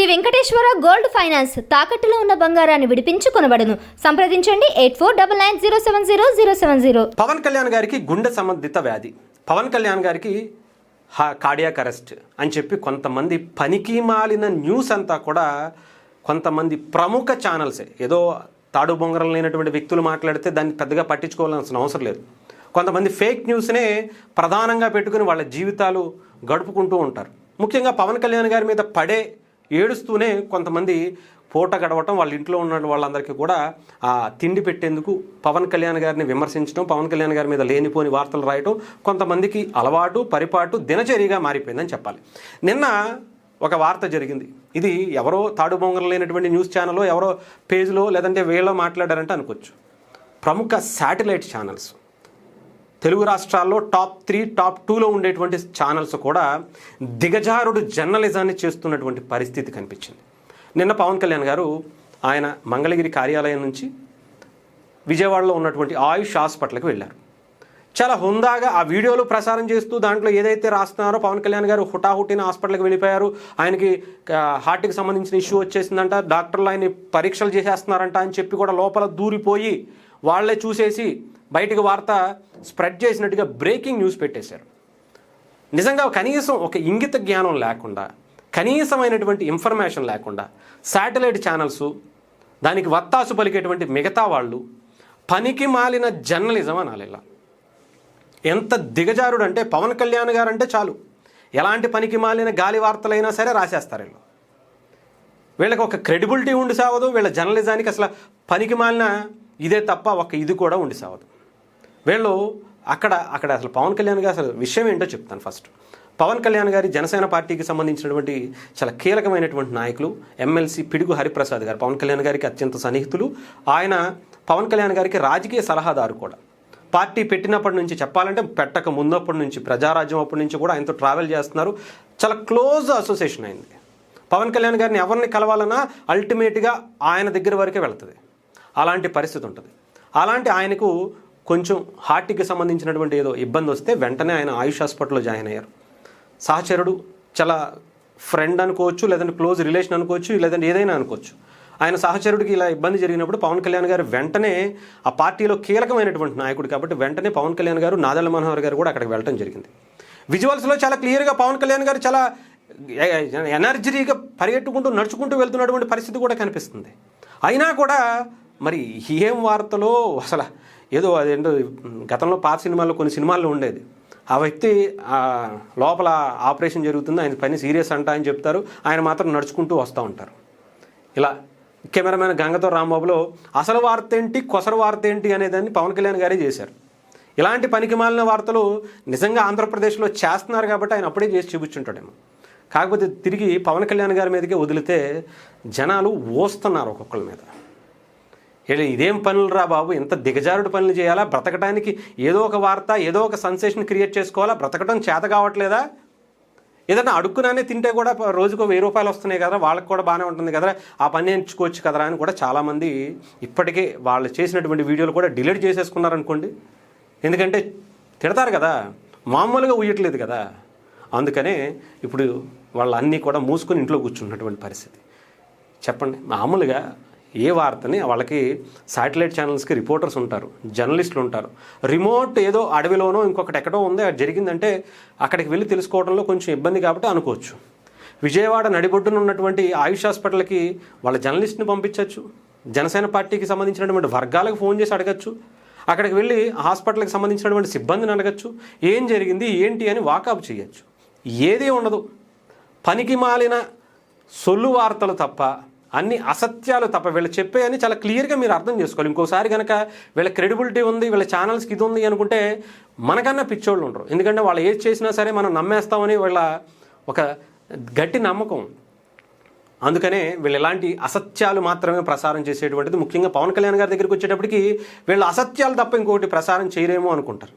Shri Venkateswara gold finance తాకట్టులో ఉన్న బంగారాన్ని విడిపించి కొనబడును. సంప్రదించండి 8499070070. పవన్ కళ్యాణ్ గారికి గుండె సంబంధిత వ్యాధి, పవన్ కళ్యాణ్ గారికి కార్డియాక్ అరెస్ట్ అని చెప్పి కొంతమంది పనికి మాలిన న్యూస్ అంతా కూడా కొంతమంది ప్రముఖ ఛానల్సే, ఏదో తాడు బొంగరం లేనటువంటి వ్యక్తులు మాట్లాడితే దాన్ని పెద్దగా పట్టించుకోవాల్సిన అవసరం లేదు. కొంతమంది ఫేక్ న్యూస్నే ప్రధానంగా పెట్టుకుని వాళ్ళ జీవితాలు గడుపుకుంటూ ఉంటారు. ముఖ్యంగా పవన్ కళ్యాణ్ గారి మీద ఏడుస్తూనే కొంతమంది పూట గడవటం, వాళ్ళ ఇంట్లో ఉన్న వాళ్ళందరికీ కూడా ఆ తిండి పెట్టేందుకు పవన్ కళ్యాణ్ గారిని విమర్శించడం, పవన్ కళ్యాణ్ గారి మీద లేనిపోని వార్తలు రాయటం కొంతమందికి అలవాటు, పరిపాటు, దినచర్యగా మారిపోయిందని చెప్పాలి. నిన్న ఒక వార్త జరిగింది. ఇది ఎవరో తాడు బొంగరం లేనటువంటి న్యూస్ ఛానల్లో ఎవరో పేజ్లో లేదంటే వీళ్ళో మాట్లాడారంటే అనుకోవచ్చు. ప్రముఖ శాటిలైట్ ఛానల్స్, తెలుగు రాష్ట్రాల్లో టాప్ 3, టాప్ 2లో ఉండేటువంటి ఛానల్స్ కూడా దిగజారుడు జర్నలిజాన్ని చేస్తున్నటువంటి పరిస్థితి కనిపించింది. నిన్న పవన్ కళ్యాణ్ గారు ఆయన మంగళగిరి కార్యాలయం నుంచి విజయవాడలో ఉన్నటువంటి ఆయుష్ హాస్పిటల్కి వెళ్ళారు. చాలా హుందాగా ఆ వీడియోలు ప్రసారం చేస్తూ దాంట్లో ఏదైతే రాస్తున్నారో పవన్ కళ్యాణ్ గారు హుటాహుటిన హాస్పిటల్కి వెళ్ళిపోయారు, ఆయనకి హార్ట్కి సంబంధించిన ఇష్యూ వచ్చేసిందంట, డాక్టర్లు ఆయన్ని పరీక్షలు చేసేస్తున్నారంట అని చెప్పి కూడా లోపల దూరిపోయి వాళ్ళే చూసేసి బయటికి వార్త స్ప్రెడ్ చేసినట్టుగా బ్రేకింగ్ న్యూస్ పెట్టేశారు. నిజంగా కనీసం ఒక ఇంగిత జ్ఞానం లేకుండా, కనీసమైనటువంటి ఇన్ఫర్మేషన్ లేకుండా శాటిలైట్ ఛానల్స్, దానికి వత్తాసు పలికేటువంటి మిగతా వాళ్ళు పనికి మాలిన జర్నలిజం అనాలి. ఇలా ఎంత దిగజారుడు అంటే పవన్ కళ్యాణ్ గారు అంటే చాలు ఎలాంటి పనికి మాలిన గాలి వార్తలైనా సరే రాసేస్తారు. వీళ్ళకి ఒక క్రెడిబిలిటీ ఉండి సావదు, వీళ్ళ జర్నలిజానికి అసలు పనికి మాలిన ఇదే తప్ప ఒక ఇది కూడా ఉండి సావదు. వీళ్ళు అక్కడ అసలు పవన్ కళ్యాణ్ గారు అసలు విషయం ఏంటో చెప్తాను. ఫస్ట్ పవన్ కళ్యాణ్ గారి జనసేన పార్టీకి సంబంధించినటువంటి చాలా కీలకమైనటువంటి నాయకులు ఎమ్మెల్సీ పిడుగు హరిప్రసాద్ గారు పవన్ కళ్యాణ్ గారికి అత్యంత సన్నిహితులు. ఆయన పవన్ కళ్యాణ్ గారికి రాజకీయ సలహాదారు కూడా. పార్టీ పెట్టినప్పటి నుంచి, చెప్పాలంటే పెట్టక ముందప్పటి నుంచి, ప్రజారాజ్యం అప్పటి నుంచి కూడా ఆయనతో ట్రావెల్ చేస్తున్నారు. చాలా క్లోజ్ అసోసియేషన్ అయింది. పవన్ కళ్యాణ్ గారిని ఎవరిని కలవాలన్నా అల్టిమేట్గా ఆయన దగ్గర వరకే వెళ్తుంది. అలాంటి పరిస్థితి ఉంటుంది. అలాంటి ఆయనకు కొంచెం హార్ట్కి సంబంధించినటువంటి ఏదో ఇబ్బంది వస్తే వెంటనే ఆయన ఆయుష్ హాస్పిటల్లో జాయిన్ అయ్యారు. సహచరుడు, చాలా ఫ్రెండ్ అనుకోవచ్చు, లేదంటే క్లోజ్ రిలేషన్ అనుకోవచ్చు, లేదంటే ఏదైనా అనుకోవచ్చు. ఆయన సహచరుడికి ఇలా ఇబ్బంది జరిగినప్పుడు పవన్ కళ్యాణ్ గారు వెంటనే, ఆ పార్టీలో కీలకమైనటువంటి నాయకుడు కాబట్టి వెంటనే పవన్ కళ్యాణ్ గారు, నాదెళ్ల మనోహర్ గారు కూడా అక్కడికి వెళ్ళడం జరిగింది. విజువల్స్లో చాలా క్లియర్గా పవన్ కళ్యాణ్ గారు చాలా ఎనర్జీగా పరిగెట్టుకుంటూ నడుచుకుంటూ వెళ్తున్నటువంటి పరిస్థితి కూడా కనిపిస్తుంది. అయినా కూడా మరి ఏం వార్తలో అసలు ఏదో అదేంటో గతంలో పాత సినిమాల్లో కొన్ని సినిమాల్లో ఉండేది, ఆ వ్యక్తి లోపల ఆపరేషన్ జరుగుతుంది, ఆయన పని సీరియస్ అంట అని చెప్తారు, ఆయన మాత్రం నడుచుకుంటూ వస్తూ ఉంటారు. ఇలా కెమెరామెన్ గంగతో రాంబాబులో అసలు వార్త ఏంటి, కొసరు వార్త ఏంటి అనేదాన్ని పవన్ కళ్యాణ్ గారే చేశారు. ఇలాంటి పనికి మాలిన వార్తలు నిజంగా ఆంధ్రప్రదేశ్లో చేస్తున్నారు కాబట్టి ఆయన అప్పుడే చేసి చూపించుంటాడేమో. కాకపోతే తిరిగి పవన్ కళ్యాణ్ గారి మీదకే వదిలితే జనాలు ఓస్తున్నారు ఒక్కొక్కరి మీద. ఇదేం పనులు రా బాబు, ఎంత దిగజారుడు పనులు చేయాలా, బ్రతకడానికి ఏదో ఒక వార్త, ఏదో ఒక సెన్సేషన్ క్రియేట్ చేసుకోవాలా, బ్రతకడం చేత కావట్లేదా, ఏదైనా అడుక్కునే తింటే కూడా రోజుకు 1000 రూపాయలు వస్తున్నాయి కదా, వాళ్ళకి కూడా బాగానే ఉంటుంది కదా, ఆ పని ఎంచుకోవచ్చు కదరా అని కూడా చాలామంది ఇప్పటికే వాళ్ళు చేసినటువంటి వీడియోలు కూడా డిలీట్ చేసేసుకున్నారనుకోండి. ఎందుకంటే తిడతారు కదా, మామూలుగా ఉయ్యట్లేదు కదా. అందుకనే ఇప్పుడు వాళ్ళన్నీ కూడా మూసుకొని ఇంట్లో కూర్చున్నటువంటి పరిస్థితి. చెప్పండి, మామూలుగా ఏ వార్తని వాళ్ళకి శాటిలైట్ ఛానల్స్కి రిపోర్టర్స్ ఉంటారు, జర్నలిస్టులు ఉంటారు. రిమోట్ ఏదో అడవిలోనో ఇంకొకటి ఎక్కడో ఉందో అది జరిగిందంటే అక్కడికి వెళ్ళి తెలుసుకోవడంలో కొంచెం ఇబ్బంది కాబట్టి అనుకోవచ్చు. విజయవాడ నడిబొడ్డున ఉన్నటువంటి ఆయుష్ హాస్పిటల్కి వాళ్ళ జర్నలిస్ట్ని పంపించవచ్చు, జనసేన పార్టీకి సంబంధించినటువంటి వర్గాలకు ఫోన్ చేసి అడగచ్చు, అక్కడికి వెళ్ళి హాస్పిటల్కి సంబంధించినటువంటి సిబ్బందిని అడగచ్చు, ఏం జరిగింది ఏంటి అని వాకప్ చేయొచ్చు. ఏదీ ఉండదు. పనికి మాలిన సొల్లు వార్తలు తప్ప, అన్ని అసత్యాలు తప్ప. వీళ్ళు చెప్పేయని చాలా క్లియర్గా మీరు అర్థం చేసుకోవాలి. ఇంకోసారి కనుక వీళ్ళ క్రెడిబిలిటీ ఉంది, వీళ్ళ ఛానల్స్కి ఇది ఉంది అనుకుంటే మనకన్నా పిచ్చోళ్ళు ఉండరు. ఎందుకంటే వాళ్ళు ఏది చేసినా సరే మనం నమ్మేస్తామని వీళ్ళ ఒక గట్టి నమ్మకం. అందుకనే వీళ్ళు ఎలాంటి అసత్యాలు మాత్రమే ప్రసారం చేసేటువంటిది. ముఖ్యంగా పవన్ కళ్యాణ్ గారి దగ్గరికి వచ్చేటప్పటికి వీళ్ళు అసత్యాలు తప్ప ఇంకొకటి ప్రసారం చేయరేమో అనుకుంటారు.